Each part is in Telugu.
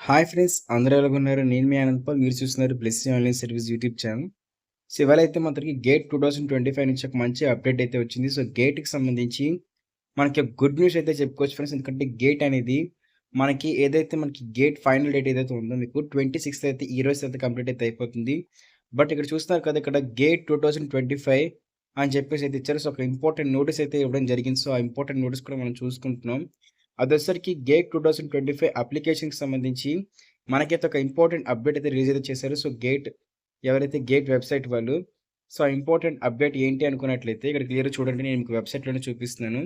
హాయ్ ఫ్రెండ్స్, అందరూ ఎలాగున్నారు? నేను మీ అనంతపాల్. మీరు చూస్తున్నారు blessing online service YouTube channel. So, ఇవాళైతే మనకి గేట్ 2025 నుంచి ఒక మంచి అప్డేట్ అయితే వచ్చింది. సో, గేట్‌కి సంబంధించి మనకి ఒక గుడ్ న్యూస్ అయితే చెప్పుకోవచ్చు ఫ్రెండ్స్. ఎందుకంటే గేట్ అనేది మనకి ఏదైతే మనకి గేట్ ఫైనల్ డేట్ ఏదైతే ఉందో మీకు 26థ్ అయితే ఈ రోజు అయితే కంప్లీట్ అయితే అయిపోతుంది. బట్ ఇక్కడ చూస్తున్నారు కదా! ఇక్కడ గేట్ 2025 అని చెప్పేసి అయితే ఇచ్చారు. సో, ఒక ఇంపార్టెంట్ నోటీస్ అయితే ఇవ్వడం జరిగింది. సో, ఆ ఇంపార్టెంట్ నోటీస్ కూడా మనం చూసుకుంటున్నాం. అదొచ్చేసరికి గేట్ 2025 అప్లికేషన్‌కి సంబంధించి మనకైతే ఒక ఇంపార్టెంట్ అప్డేట్ అయితే రిలీజ్ అయితే చేశారు. సో, ఎవరైతే గేట్ వెబ్‌సైట్ వాళ్ళు సో, ఆ ఇంపార్టెంట్ అప్డేట్ ఏంటి అనుకున్నట్లయితే ఇక్కడ క్లియర్‌గా చూడండి. నేను మీకు వెబ్‌సైట్‌లోనే చూపిస్తున్నాను.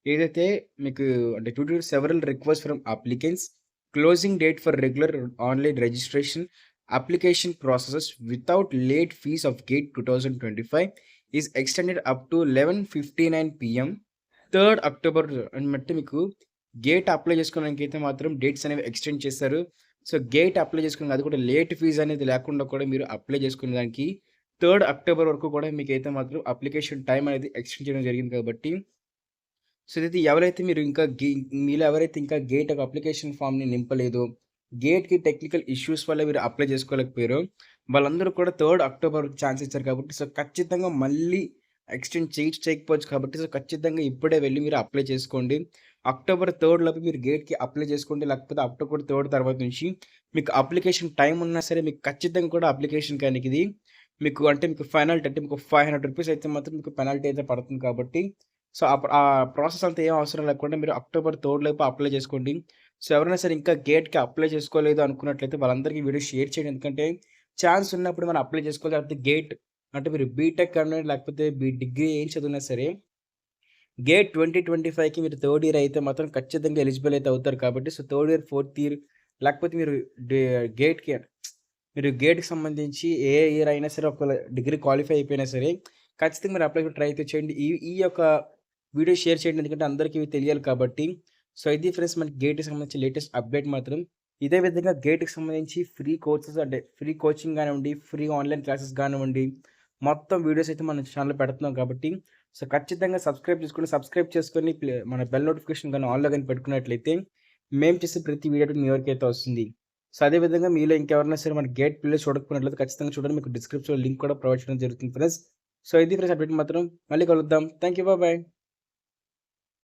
ఏదైతే మీకు అంటే due to several request from applicants, closing date for regular online registration application processes without late fees of gate 2025 is extended up to 11:59 PM 3 October అని బట్టి మీకు గేట్ అప్లై చేసుకోవడానికైతే మాత్రం డేట్స్ అనేవి ఎక్స్టెండ్ చేశారు. సో, గేట్ అప్లై చేసుకుని అది కూడా లేట్ ఫీజ్ అనేది లేకుండా కూడా మీరు అప్లై చేసుకునే దానికి 3 అక్టోబర్ వరకు కూడా మీకైతే మాత్రం అప్లికేషన్ టైమ్ అనేది ఎక్స్టెండ్ చేయడం జరిగింది కాబట్టి సో, ఇదైతే ఎవరైతే మీరు ఇంకా మీలో ఎవరైతే ఇంకా గేట్ ఒక అప్లికేషన్ ఫామ్‌ని నింపలేదో, గేట్‌కి టెక్నికల్ ఇష్యూస్ వల్ల మీరు అప్లై చేసుకోలేకపోయారో, వాళ్ళందరూ కూడా 3 అక్టోబర్ ఛాన్స్ ఇచ్చారు కాబట్టి, సో, ఖచ్చితంగా మళ్ళీ ఎక్స్టెండ్ చేయకపోవచ్చు కాబట్టి, సో, ఖచ్చితంగా ఇప్పుడే వెళ్లి మీరు అప్లై చేసుకోండి. అక్టోబర్ 3 లోపు మీరు గేట్‌కి అప్లై చేసుకోండి. లేకపోతే అక్టోబర్ 3 తర్వాత నుంచి మీకు అప్లికేషన్ టైమ్ ఉన్నా సరే, మీకు ఖచ్చితంగా కూడా అప్లికేషన్ కానీ ఇది మీకు అంటే మీకు పెనాల్టీ అంటే మీకు రూ. 500 అయితే మాత్రం మీకు పెనాల్టీ అయితే పడుతుంది కాబట్టి సో, ఆ ప్రాసెస్ అంతా ఏం అవసరం లేకుండా మీరు అక్టోబర్ 3 లోపు అప్లై చేసుకోండి. సో, ఎవరైనా సరే ఇంకా గేట్‌కి అప్లై చేసుకోలేదు అనుకున్నట్లయితే వాళ్ళందరికీ వీడియో షేర్ చేయండి. ఎందుకంటే ఛాన్స్ ఉన్నప్పుడు మనం అప్లై చేసుకోవాలి. లేకపోతే గేట్ అంటే మీరు బీటెక్ అని లేకపోతే డిగ్రీ ఏం చదివినా సరే గేట్ 2025కి మీరు థర్డ్ ఇయర్ అయితే మాత్రం ఖచ్చితంగా ఎలిజిబుల్ అయితే అవుతారు కాబట్టి so, third year, fourth year లేకపోతే మీరు డే గేట్‌కి మీరు గేట్‌కి సంబంధించి ఏ ఇయర్ అయినా సరే ఒకవేళ డిగ్రీ క్వాలిఫై అయిపోయినా సరే ఖచ్చితంగా మీరు అప్లై ట్రై అయితే చేయండి. ఈ ఈ యొక్క వీడియో షేర్ చేయండి. ఎందుకంటే అందరికి ఇవి తెలియాలి కాబట్టి. సో, ఇది ఫ్రెండ్స్ మనకి గేట్‌కి సంబంధించి లేటెస్ట్ అప్డేట్ మాత్రం. ఇదే విధంగా గేట్‌కి సంబంధించి ఫ్రీ కోర్సెస్ అంటే ఫ్రీ కోచింగ్ గానివ్వండి, ఫ్రీ ఆన్‌లైన్ క్లాసెస్ గానివ్వండి, మొత్తం వీడియోస్ అయితే మన ఛానెల్‌లో పెడుతున్నాం కాబట్టి సో, ఖచ్చితంగా సబ్స్క్రైబ్ చేసుకోండి. సబ్స్క్రైబ్ చేసుకొని మన బెల్ నోటిఫికేషన్ గాని ఆన్‌లో గాని పెట్టుకున్నట్లయితే మేము చేసే ప్రతి వీడియో మీ వరకైతే వస్తుంది. సో, అదే విధంగా మీలో ఇంకెవరైనా సరే మన గేట్ ప్లేలిస్ట్ చూడకపోయినట్లయితే ఖచ్చితంగా చూడండి. మీకు డిస్క్రిప్షన్‌లో లింక్ కూడా ప్రొవైడ్ చేయడం జరుగుతుంది ఫ్రెండ్స్. సో, ఇది ఫ్రెండ్స్ అప్డేట్ మాత్రం. మళ్ళీ కలుద్దాం. Thank you. బాయ్.